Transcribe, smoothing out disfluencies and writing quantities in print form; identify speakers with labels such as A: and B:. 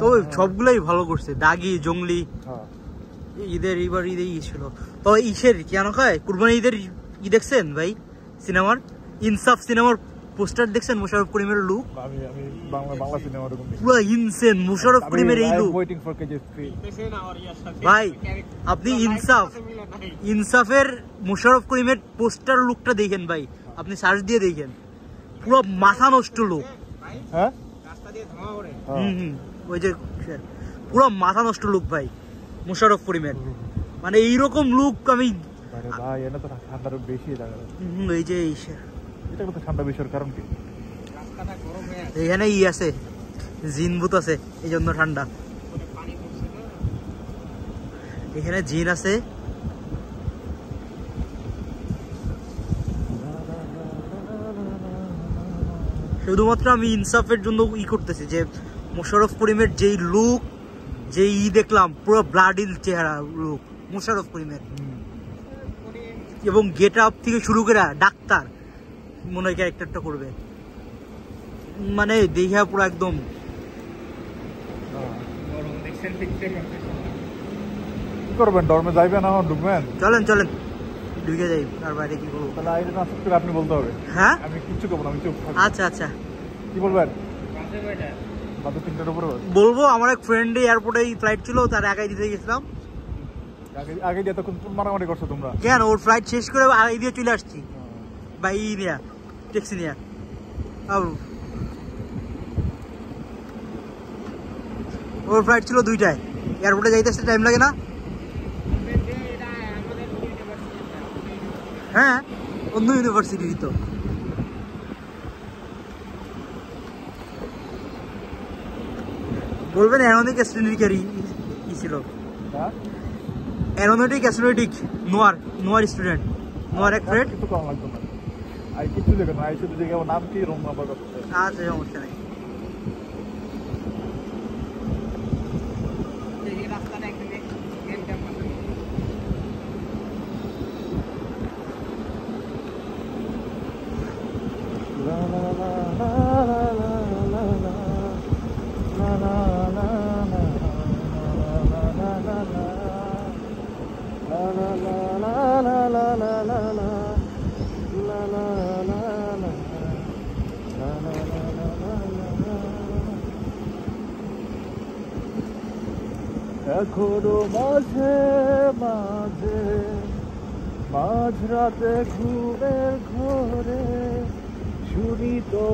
A: তো সবগুলাই ভালো করছে, দাগি, জঙ্গলি। ঈদের এবার ঈদেই ছিল তো ঈদের কেন কয় কুরবানি ঈদের ই দেখছেন ভাই সিনেমার ইনসাফ সিনেমার পোস্টার দেখছেন? মোশাররফ করিমের লুক
B: আমি বাংলা সিনেমা
A: পুরো ইনসেন। মোশাররফ করিমের এই লুক ভাই, আপনি ইনসাফের মোশাররফ করিমের পোস্টার লুকটা দেখেন ভাই, আপনি সার্চ দিয়ে দেখেন, পুরো মাথা নষ্ট লুক।
B: হ্যাঁ
A: ওই যে পুরো মাথা নষ্ট লুক ভাই মোশাররফ করিমের, মানে এইরকম লুক আমি
B: ভাই এটা তো ঠান্ডার বেশি লাগে।
A: এই যে
B: এটা তো ঠান্ডা বেশির কারণ কি?
A: এখানে ই আছে, জিনভূত আছে, এই জন্য ঠান্ডা। এখানে জিন আছে। শুধুমাত্র আমি ইনসাফের জন্য ই করতেছি যে মোশাররফ করিমের যেই লুক, যে ই দেখলাম পুরো ব্লাডিল চেহারা লুক মোশাররফ করিমের, এবং গেট আপ থেকে শুরু করে ডাক্তার মনে হয় ক্যারেক্টারটা করবে, মানে দেখে পুরো একদম।
B: কি করবেন? ডরমে যাইবেন এখন? ঢুকবেন?
A: চলেন ঢুকে যাই, আর বাইরে কি করবো?
B: তাহলে আইডি না করে আপনি বলতে হবে।
A: হ্যাঁ
B: আমি কিচ্ছু করবো না, আমি চুপ থাকবো।
A: আচ্ছা
B: কি বলবেন? বাজে 3টার উপরে
A: বলবো। আমার এক ফ্রেন্ড এয়ারপোর্টে ফ্লাইট ছিল, তার আগাই দিতে গেছিলাম।
B: আগে দিয়ে তখন মারামারি করছো তোমরা
A: কেন? ওর ফ্লাইট শেষ করে আগাই দিয়ে চলে আসছি বা ই নিয়া, ট্যাক্সি নিয়া। ওর ফ্লাইট ছিল 2টায়, এয়ারপোর্টে যাইতে আসতে টাইম লাগে না? হ্যাঁ, অন্য ইউনিভার্সিটি তো। বলবেন অ্যারোনটিক অ্যাস্ট্রোনটিকের ই ছিল, অ্যারোনটিক অ্যাস্ট্রোনটিক নোয়ার স্টুডেন্ট, নোয়ার এক ফ্রেন্ড।
B: কিছু কম লাগতো না, আর কিছু দেখো না, শুধু দেখে আমার নাম কি, রুম নাম্বার কত।
A: আচ্ছা, সমস্যা নেই।
B: এখনো মাঝরাতে ঘুমের ঘরে শুনি তো